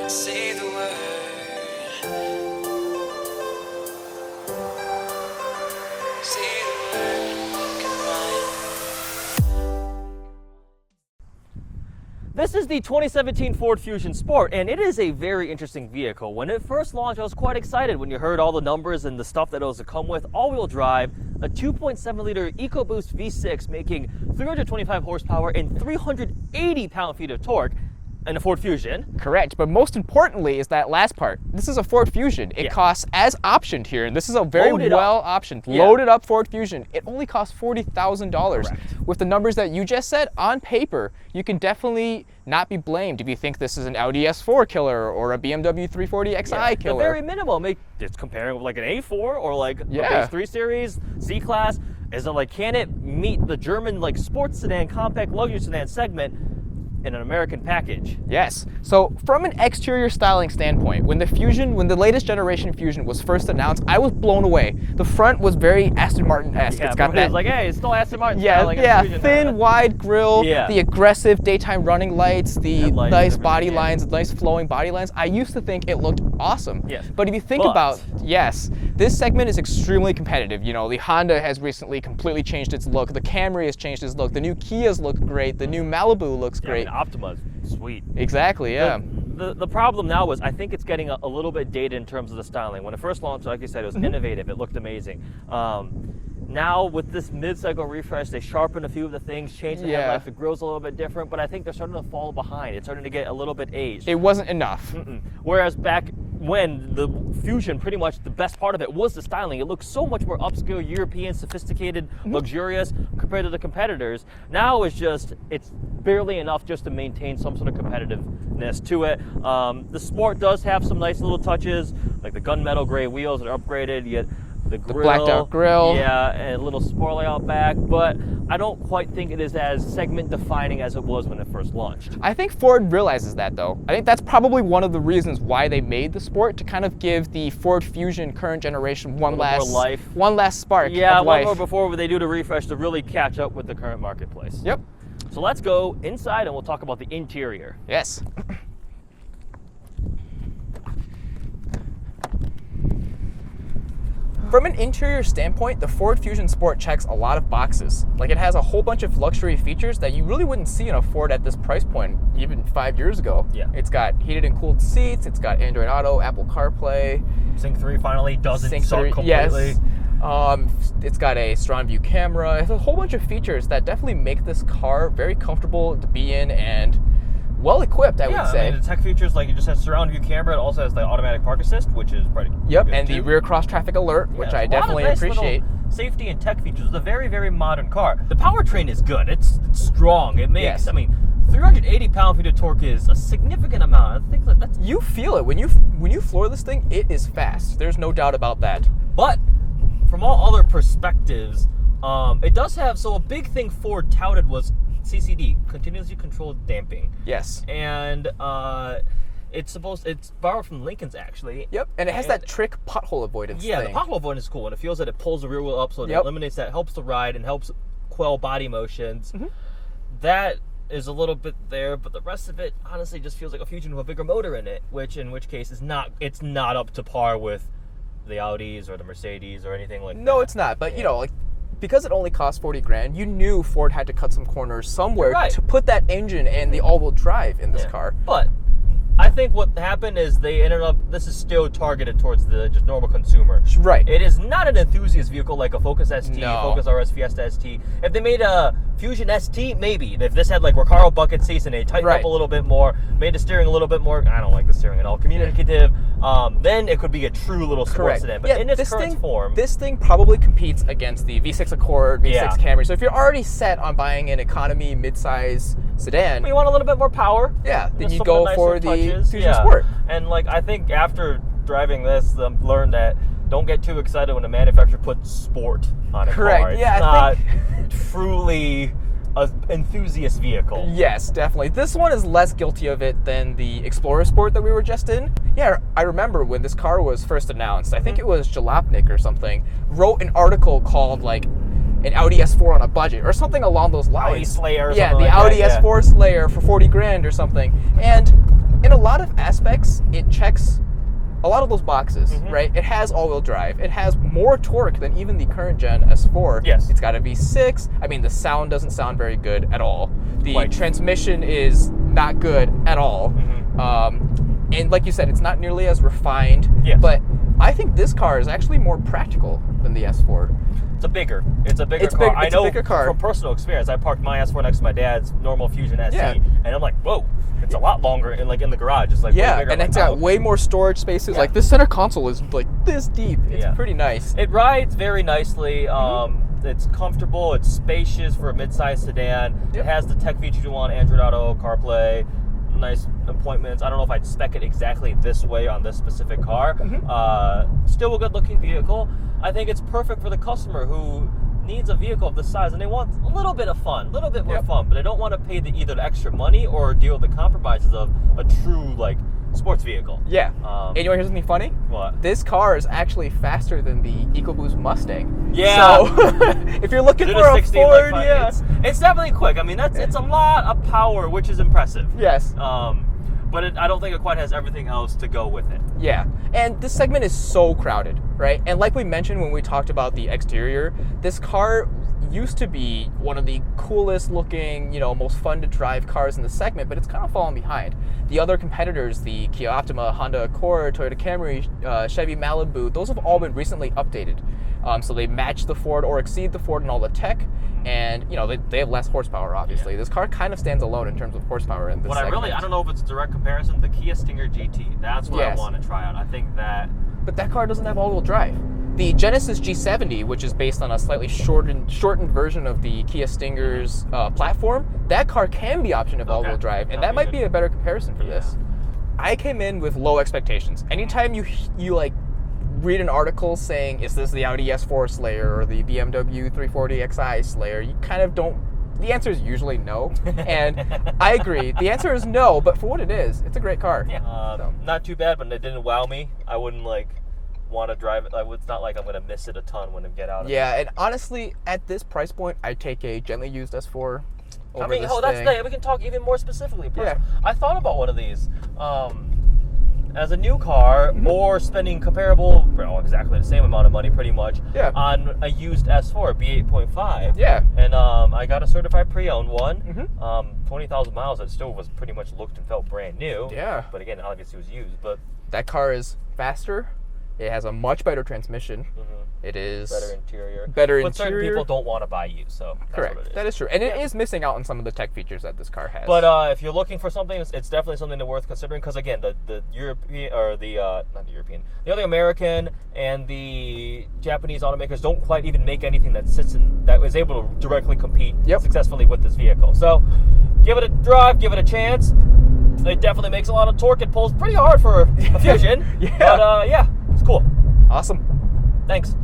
Say the word. Say the word. Goodbye. This is the 2017 Ford Fusion Sport, and it is a very interesting vehicle. When it first launched, I was quite excited when you heard all the numbers and the stuff that it was to come with. All-wheel drive, a 2.7-liter EcoBoost V6 making 325 horsepower and 380 pound-feet of torque in a Ford Fusion. Correct, but most importantly is that last part. This is a Ford Fusion. It costs as optioned here, and this is a very optioned, loaded up Ford Fusion. It only costs $40,000. With the numbers that you just said, on paper, you can definitely not be blamed if you think this is an Audi S4 killer or a BMW 340xi killer. The very minimum. It's comparing with like an A4 or like a base 3 Series, C-Class. Is it like, can it meet the German like sports sedan, compact luxury sedan segment in an American package? Yes. So from an exterior styling standpoint, when the latest generation Fusion was first announced, I was blown away. The front was very Aston Martin-esque. Yeah, it's got that, like, hey, it's still Aston Martin. Thin, wide grille, the aggressive daytime running lights, the nice body lines, nice flowing body lines. I used to think it looked awesome. Yes. But if you think about, this segment is extremely competitive. You know, the Honda has recently completely changed its look. The Camry has changed its look. The new Kias look great. The new Malibu looks great. Optima's sweet. Exactly, yeah. The problem now is I think it's getting a little bit dated in terms of the styling. When it first launched, like you said, it was innovative. It looked amazing. Now with this mid-cycle refresh, they sharpened a few of the things, changed the headlights. The grill's a little bit different, but I think they're starting to fall behind. It's starting to get a little bit aged. It wasn't enough. Whereas back when the Fusion, pretty much the best part of it was the styling. It looked so much more upscale, European, sophisticated, luxurious compared to the competitors. Now it's barely enough just to maintain some sort of competitiveness to it. The Sport does have some nice little touches, like the gunmetal gray wheels that are upgraded. You get the grill, blacked out grill, and a little spoiler out back, but I don't quite think it is as segment defining as it was when it first launched. I think Ford realizes that though. I think that's probably one of the reasons why they made the Sport, to kind of give the Ford Fusion current generation one last spark of life. One more before they do the refresh to really catch up with the current marketplace. Yep. So let's go inside and we'll talk about the interior. Yes. From an interior standpoint, the Ford Fusion Sport checks a lot of boxes. Like, it has a whole bunch of luxury features that you really wouldn't see in a Ford at this price point, even 5 years ago. Yeah. It's got heated and cooled seats, it's got Android Auto, Apple CarPlay. Sync 3 finally doesn't suck completely. Yes. It's got a strong view camera. It's a whole bunch of features that definitely make this car very comfortable to be in and well equipped, I would say. I mean, the tech features, like, it just has surround view camera. It also has the automatic park assist, which is pretty good and too. the rear cross traffic alert, which I definitely appreciate. Safety and tech features. It's a very, very modern car. The powertrain is good. It's strong. It makes, I mean, 380 pound-feet of torque is a significant amount. I think that's... You feel it. When you floor this thing, it is fast. There's no doubt about that. But from all other perspectives, it does have, so a big thing Ford touted was CCD, continuously controlled damping. Yes. And it's borrowed from Lincoln's, actually. Yep, and it has that trick pothole avoidance thing. The pothole avoidance is cool, and it feels that it pulls the rear wheel up, so it eliminates that, helps the ride, and helps quell body motions. That is a little bit there, but the rest of it honestly just feels like a Fusion with a bigger motor in it, in which case it's not up to par with the Audis or the Mercedes or anything like that. No, it's not, but you know, like, because it only cost 40 grand, you knew Ford had to cut some corners somewhere to put that engine and the all-wheel drive in this car. But I think what happened is they ended up, this is still targeted towards the just normal consumer. Right. It is not an enthusiast vehicle like a Focus ST, Focus RS Fiesta ST. If they made a Fusion ST, maybe. If this had like Recaro bucket seats and they tightened up a little bit more, made the steering a little bit more, I don't like the steering at all, communicative, then it could be a true little sports sedan. But in its current form, this thing probably competes against the V6 Accord, V6 Camry. So if you're already set on buying an economy midsize sedan, you want a little bit more power. Then you go for the Fusion Sport. And like, I think after driving this, I've learned that don't get too excited when the manufacturer puts sport on a car. It's not truly an enthusiast vehicle. Yes, definitely. This one is less guilty of it than the Explorer Sport that we were just in. Yeah, I remember when this car was first announced, I think it was Jalopnik or something, wrote an article called like an Audi S4 on a budget or something along those lines. Audi Slayer or something like the Audi that, S4 Slayer for 40 grand or something. And in a lot of aspects, it checks a lot of those boxes, right? It has all-wheel drive. It has more torque than even the current gen S4. Yes. It's got a V6. I mean, the sound doesn't sound very good at all. The transmission is not good at all. And like you said, it's not nearly as refined. Yes. But I think this car is actually more practical than the S4. It's a bigger car. It's I a know bigger car. from personal experience. I parked my S4 next to my dad's normal Fusion SE, Yeah. and I'm like, whoa, it's a lot longer. In the garage, it's like Yeah, way bigger. and it's got way more storage spaces. Yeah. Like this center console is like this deep. It's pretty nice. It rides very nicely. It's comfortable. It's spacious for a midsize sedan. It has the tech features you want: Android Auto, CarPlay, nice appointments. I don't know if I'd spec it exactly this way on this specific car. Still a good-looking vehicle. I think it's perfect for the customer who needs a vehicle of this size and they want a little bit of fun, a little bit more fun, but they don't want to pay either the extra money or deal with the compromises of a true sports vehicle. Yeah. And you want to hear something funny? What? This car is actually faster than the EcoBoost Mustang. Yeah. So if you're looking for a 16, Ford, it's definitely quick. I mean, it's a lot of power, which is impressive. Yes. But I don't think it quite has everything else to go with it. Yeah, and this segment is so crowded, right? And like we mentioned when we talked about the exterior, this car used to be one of the coolest looking, most fun to drive cars in the segment, but it's kind of fallen behind. The other competitors, the Kia Optima, Honda Accord, Toyota Camry, Chevy Malibu, those have all been recently updated. So they match the Ford or exceed the Ford in all the tech, and they have less horsepower, obviously. This car kind of stands alone in terms of horsepower in this segment. I don't know if it's a direct comparison, the Kia Stinger GT. That's what I want to try out. I think that... But that car doesn't have all-wheel drive. The Genesis G70, which is based on a slightly shortened version of the Kia Stinger's platform, that car can be optioned with all-wheel drive, and that might be a better comparison for this. I came in with low expectations. Anytime you read an article saying, is this the Audi S4 Slayer or the BMW 340xi Slayer, you kind of don't... The answer is usually no, and I agree. The answer is no, but for what it is, it's a great car. Yeah. Not too bad, but it didn't wow me. I wouldn't want to drive it. It's not like I'm going to miss it a ton when I get out of it. Yeah, and honestly, at this price point, I'd take a gently used S4 over this we can talk even more specifically. Yeah. I thought about one of these as a new car or spending comparable, exactly the same amount of money pretty much on a used S4, B8.5. Yeah. And I got a certified pre-owned one. 20,000 miles, it still was pretty much looked and felt brand new. Yeah. But again, obviously it was used. But that car is faster. It has a much better transmission. It is better interior. But certain people don't want to buy used, so that's correct. what it is. That is true, and it is missing out on some of the tech features that this car has. But if you're looking for something, it's definitely something that's worth considering. Because again, the European or the other American and the Japanese automakers don't quite even make anything that is able to directly compete successfully with this vehicle. So give it a drive, give it a chance. It definitely makes a lot of torque. It pulls pretty hard for a Fusion. But it's cool. Awesome. Thanks.